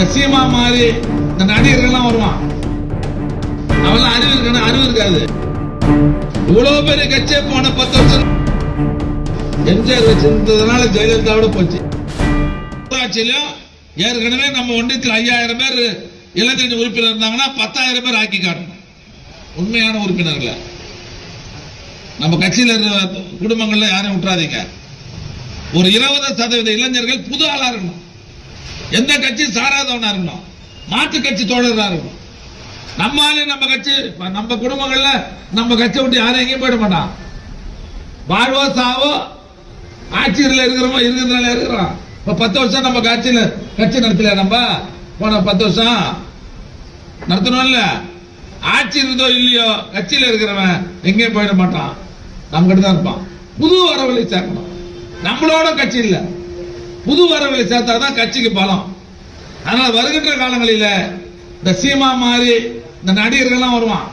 இந்த சீமா மாதிரி இந்த நடிகர்கள்லாம் வருவான், அவெல்லாம் அறிவு இருக்கணும், அறிவு இருக்காது. இவ்வளவு பெரிய கட்சியே போன 10 வருஷம் எம்ஜிஆர் வச்சிருந்ததுனால ஜெயலலிதாவோட போச்சு. ஆட்சியிலும் ஏற்கனவே நம்ம ஒன்றியத்தில் 5000 பேர் இளைஞர் உறுப்பினர் இருந்தாங்கன்னா 10,000 பேர் ஆக்கி காட்டணும். உண்மையான உறுப்பினர்களை நம்ம கட்சியில் இருக்கிற குடும்பங்கள்ல யாரையும் விட்டுறாதீங்க. ஒரு 20% இளைஞர்கள் புது ஆளா இருக்கணும், எந்த கட்சி சாராதவனா இருக்கணும், மாற்று கட்சி தோழர்களா இருக்கணும். நம்மாலே நம்ம கட்சி, நம்ம குடும்பங்கள்ல நம்ம கட்சி விட்டு யாரும் எங்கேயும் போயிட மாட்டான். வாழ்வோ சாவோ ஆட்சியில் இருக்கிறதுனால இருக்கிறோம். இப்ப 10 வருஷம் நம்ம கட்சியில கட்சி நடத்தல, நம்ம போன 10 வருஷம் நடத்தணும்ல. ஆட்சி இருந்தோ இல்லையோ கட்சியில இருக்கிறவன் எங்கேயும் போயிட மாட்டான், நம்ம கிட்ட தான் இருப்பான். புது வரவுகளை சேர்க்கணும். நம்மளோட கட்சி இல்ல, புது வரவுகளை சேர்த்தாதான் கட்சிக்கு பலம். அதனால வருகின்ற காலங்களில இந்த சீமா மாதிரி இந்த நடிகர்கள்லாம் வருவான்.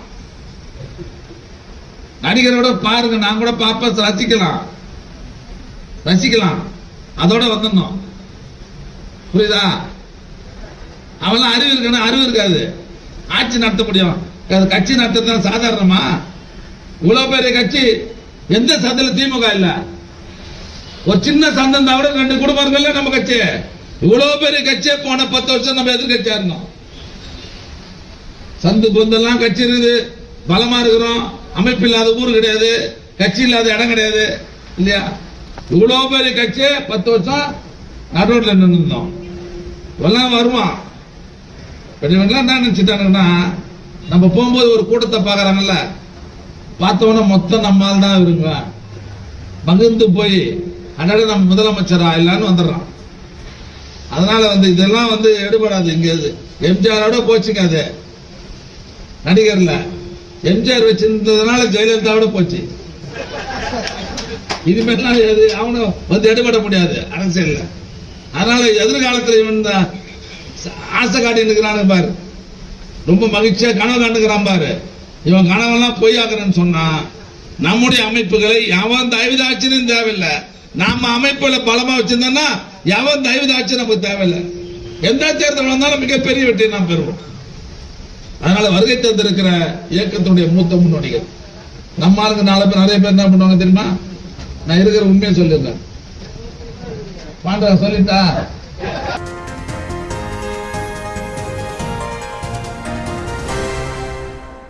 நடிகரோட பாருங்க, நான் கூட பாப்ப ரசிக்கலாம், அதோட வந்துடணும். புரியுதா? அவெல்லாம் அறிவு இருக்கணும், அறிவு இருக்காது. ஆட்சி நடத்த முடியும், கட்சி நடத்த சாதாரணமா? இவ்வளவு பெரிய கட்சி, எந்த சந்தில திமுக இல்ல. ஒரு சின்ன சந்தம் தவிர 2 குடும்பங்கள் நம்ம கட்சி. இவ்வளவு பெரிய கட்சியே போன 10 வருஷம் நம்ம எதிர்கட்சியா இருந்தோம். சந்து பொந்தெல்லாம் கட்சி இருக்குது, பலமா இருக்கிறோம். அமைப்பு இல்லாத ஊர் கிடையாது, கட்சி இல்லாத இடம் கிடையாது, இல்லையா? இவ்வளவு பெரிய கட்சி 10 வருஷம் நடுரோட்ல நின்றுந்தோம். எல்லாம் வருவான். என்ன நினைச்சிட்டாங்கன்னா, நம்ம போகும்போது ஒரு கூட்டத்தை பாக்குறாங்கல்ல, பார்த்தவன மொத்தம் நம்மால் தான் இருங்க, மகிழ்ந்து போய் அன்னாட நம்ம முதலமைச்சரா இல்லன்னு வந்துடுறான். அதனால இதெல்லாம் எடுபடாது. இங்க எம்ஜிஆரோட போச்சுங்க. அது நடிகர்ல எம்ஜிஆர் வச்சிருந்ததுனால ஜெயலலிதாவோட போச்சு. இனிமேலாம் அவனும் எடுபட முடியாது அரசியல்ல. அதனால எதிர்காலத்தில் இவன் ஆசை காட்டி இருக்கிறானு பாரு, ரொம்ப மகிழ்ச்சியா கனவு காண்டுக்கிறான் பாரு. இவன் கனவெல்லாம் பொய்யாக்குறேன்னு சொன்னா நம்முடைய அமைப்புகளை எவன் தயவுதாட்சியும் தேவையில்லை. நாம அமைப்புகளை பலமா வச்சிருந்தோம்னா எவன் தயவுதாட்சி நமக்கு தேவையில்லை. எந்த தேர்தல் வந்தாலும் மிகப்பெரிய வெற்றியை நாம் பெறுவோம். அதனால வருகை தந்திருக்கிற இயக்கத்துடைய மூத்த முன்னோடிகள் நம்ம ஆளுங்க 4 பேர், நிறைய பேர் என்ன பண்ணுவாங்க தெரியுமா? நான் இருக்கிற உண்மையை சொல்லியிருந்தேன், பாண்டா சொல்லிட்டா